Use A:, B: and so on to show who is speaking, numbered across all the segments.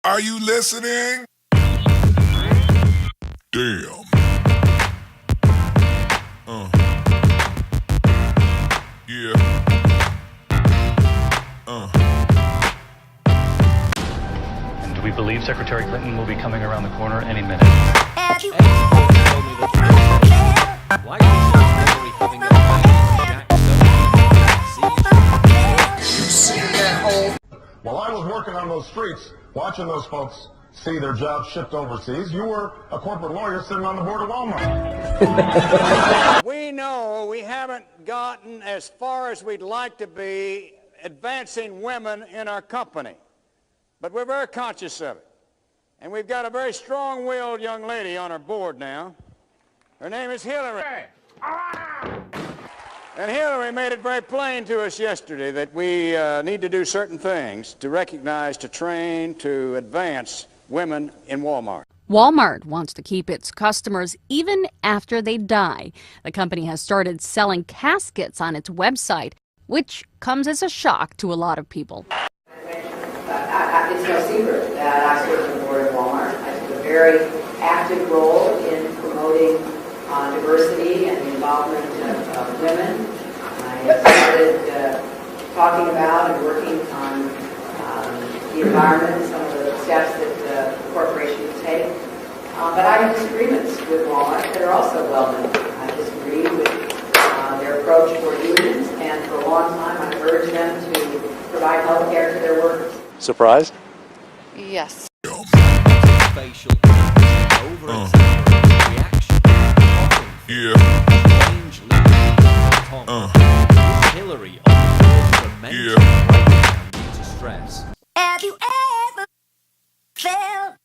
A: Are you listening? Damn. Yeah.
B: And do we believe Secretary Clinton will be coming around the corner any minute?
C: Have you ever told me that why is Hillary having a fight with Jack?
A: You see that hole?
D: While I was working on those streets, watching those folks see their jobs shipped overseas, you were a corporate lawyer sitting on the board of Walmart.
E: We know we haven't gotten as far as we'd like to be advancing women in our company, but we're very conscious of it. And we've got a very strong-willed young lady on our board now. Her name is Hillary. And Hillary made it very plain to us yesterday that we need to do certain things to recognize, to train, to advance women in Walmart.
F: Walmart wants to keep its customers even after they die. The company has started selling caskets on its website, which comes as a shock to a lot of people.
G: It's no secret that I serve on the board of Walmart. I took a very active role in promoting diversity and the involvement of women. I started talking about and working on the environment, some of the steps that the corporation would take. But I have disagreements with Walmart that are also well known. I disagree with their approach toward unions, and for a long time I've urged them to provide health care to their workers.
B: Surprised?
H: Yes.
C: Facial over-exaggerated reaction.
A: Yeah.
C: Strange Hillary on the verge of a mental breakdown due to stress.
I: Have you ever felt?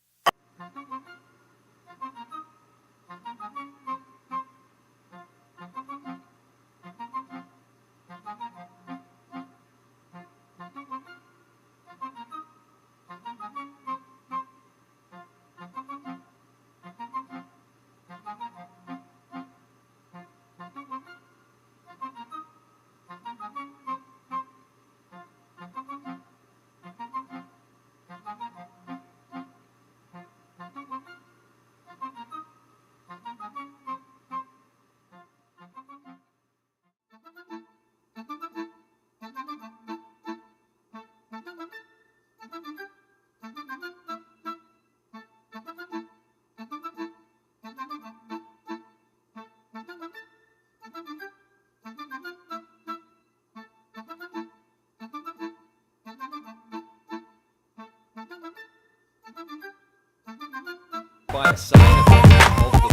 C: By a side effect of the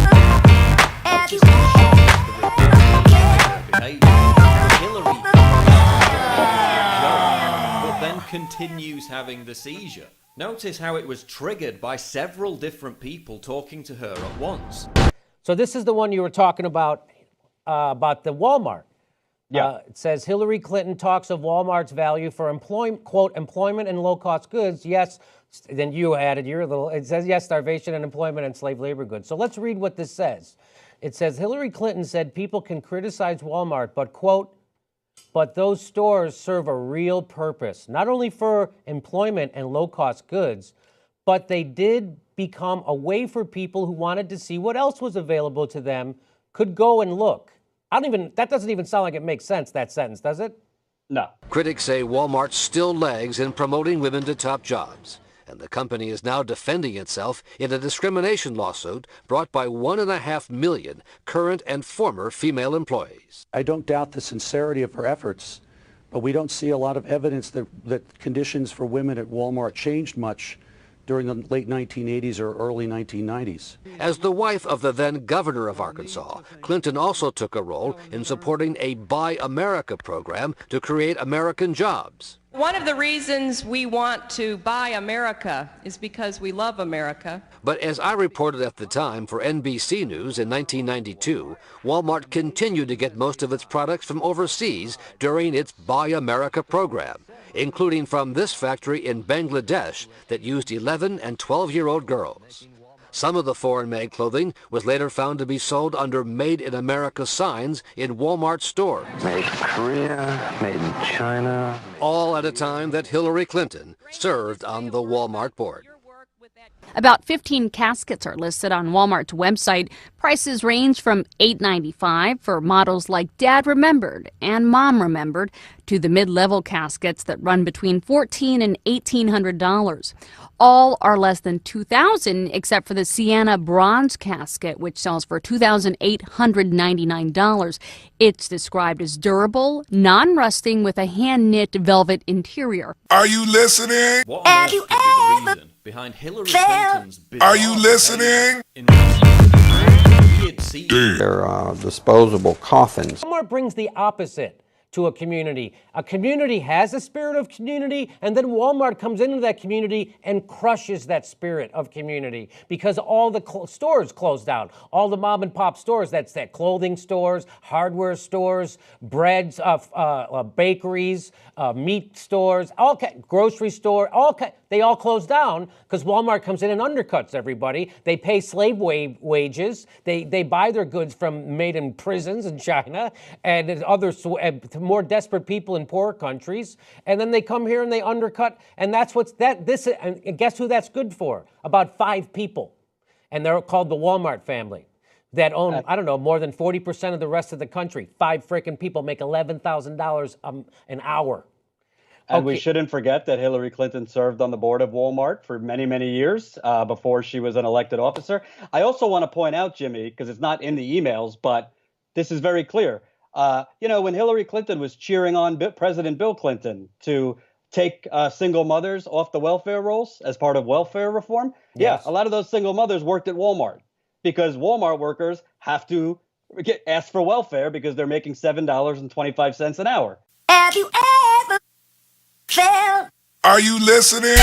I: Have you
C: Hillary but then continues having the seizure. Notice how it was triggered by several different people talking to her at once.
J: So this is the one you were talking about the Walmart.
K: Yeah.
J: It says Hillary Clinton talks of Walmart's value for quote, employment and low-cost goods. Yes, then you added your little, it says, yes, starvation and employment and slave labor goods. So let's read what this says. It says Hillary Clinton said people can criticize Walmart, but quote, but those stores serve a real purpose, not only for employment and low-cost goods, but they did become a way for people who wanted to see what else was available to them could go and look. That doesn't even sound like it makes sense, that sentence, does it?
K: No.
L: Critics say Walmart still lags in promoting women to top jobs, and the company is now defending itself in a discrimination lawsuit brought by 1.5 million current and former female employees.
M: I don't doubt the sincerity of her efforts, but we don't see a lot of evidence that conditions for women at Walmart changed much during the late 1980s or early 1990s.
L: As the wife of the then governor of Arkansas, Clinton also took a role in supporting a Buy America program to create American jobs.
N: One of the reasons we want to buy America is because we love America.
L: But as I reported at the time for NBC News in 1992, Walmart continued to get most of its products from overseas during its Buy America program, including from this factory in Bangladesh that used 11 and 12-year-old girls. Some of the foreign-made clothing was later found to be sold under Made in America signs in Walmart stores.
O: Made in Korea, made in China.
L: All at a time that Hillary Clinton served on the Walmart board.
F: About 15 caskets are listed on Walmart's website. Prices range from $8.95 for models like Dad Remembered and Mom Remembered to the mid-level caskets that run between $1,400 and $1,800. All are less than $2,000 except for the Sienna Bronze casket, which sells for $2,899. It's described as durable, non-rusting with a hand-knit velvet interior.
A: Are you listening?
C: What on earth could be the reason behind Hillary Clinton's bizarre
A: Are you listening?
C: in the weird seizure?
O: They're disposable coffins.
J: Walmart brings the opposite to a community. A community has a spirit of community, and then Walmart comes into that community and crushes that spirit of community because all the stores closed down. All the mom and pop stores, that's that clothing stores, hardware stores, breads, bakeries, meat stores, grocery store, they all closed down because Walmart comes in and undercuts everybody. They pay slave wages. They buy their goods made in prisons in China and other more desperate people in poor countries, and then they come here and they undercut, and that's and guess who that's good for? About 5 people, and they're called the Walmart family that own, I don't know, more than 40% of the rest of the country. 5 freaking people make $11,000 an hour.
H: And we shouldn't forget that Hillary Clinton served on the board of Walmart for many, many years before she was an elected officer. I also want to point out, Jimmy, because it's not in the emails, but this is very clear. When Hillary Clinton was cheering on President Bill Clinton to take single mothers off the welfare rolls as part of welfare reform, yes. Yeah, a lot of those single mothers worked at Walmart because Walmart workers have to ask for welfare because they're making $7.25 an hour.
I: Have you ever felt?
A: Are you listening?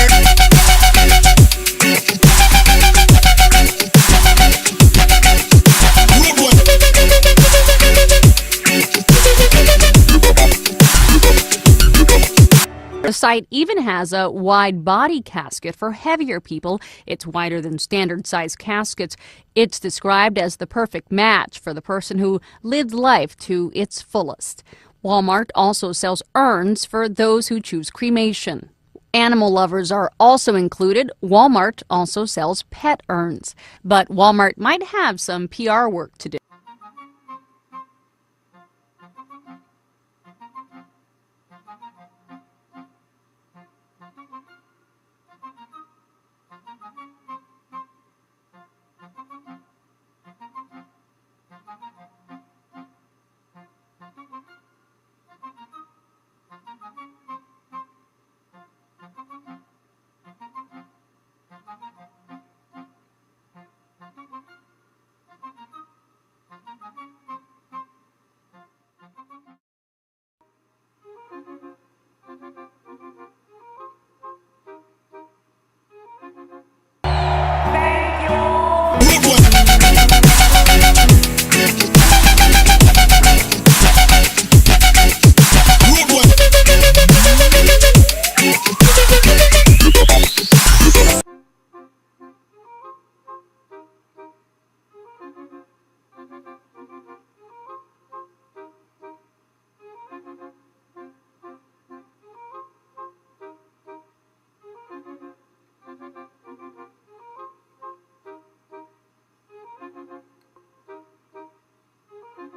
F: The site even has a wide body casket for heavier people. It's wider than standard size caskets. It's described as the perfect match for the person who lived life to its fullest. Walmart also sells urns for those who choose cremation. Animal lovers are also included. Walmart also sells pet urns. But Walmart might have some PR work to do.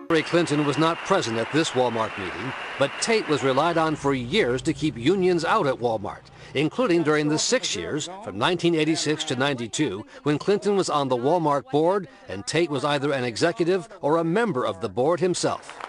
L: Hillary Clinton was not present at this Walmart meeting, but Tate was relied on for years to keep unions out at Walmart, including during the 6 years from 1986 to 92 when Clinton was on the Walmart board and Tate was either an executive or a member of the board himself.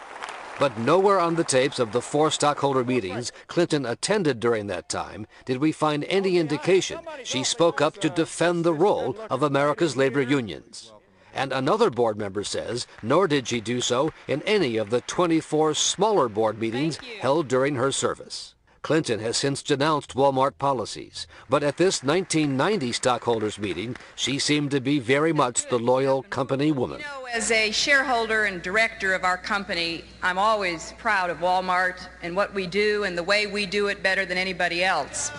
L: But nowhere on the tapes of the 4 stockholder meetings Clinton attended during that time did we find any indication she spoke up to defend the role of America's labor unions. And another board member says, nor did she do so in any of the 24 smaller board meetings held during her service. Clinton has since denounced Walmart policies, but at this 1990 stockholders meeting, she seemed to be very much the loyal company woman.
N: You know, as a shareholder and director of our company, I'm always proud of Walmart and what we do and the way we do it better than anybody else.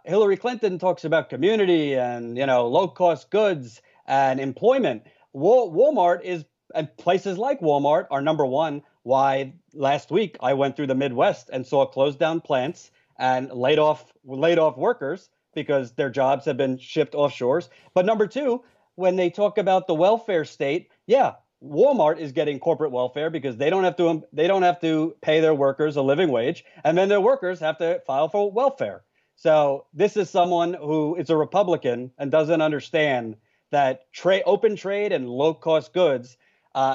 H: Hillary Clinton talks about community and, low-cost goods and employment. Walmart is, and places like Walmart are number one. Why last week I went through the Midwest and saw closed down plants and laid off workers because their jobs have been shipped offshores. But number two, when they talk about the welfare state, yeah, Walmart is getting corporate welfare because they don't have to pay their workers a living wage, and then their workers have to file for welfare. So this is someone who is a Republican and doesn't understand that open trade and low-cost goods,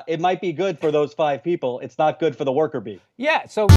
H: it might be good for those 5 people. It's not good for the worker bee.
J: Yeah, so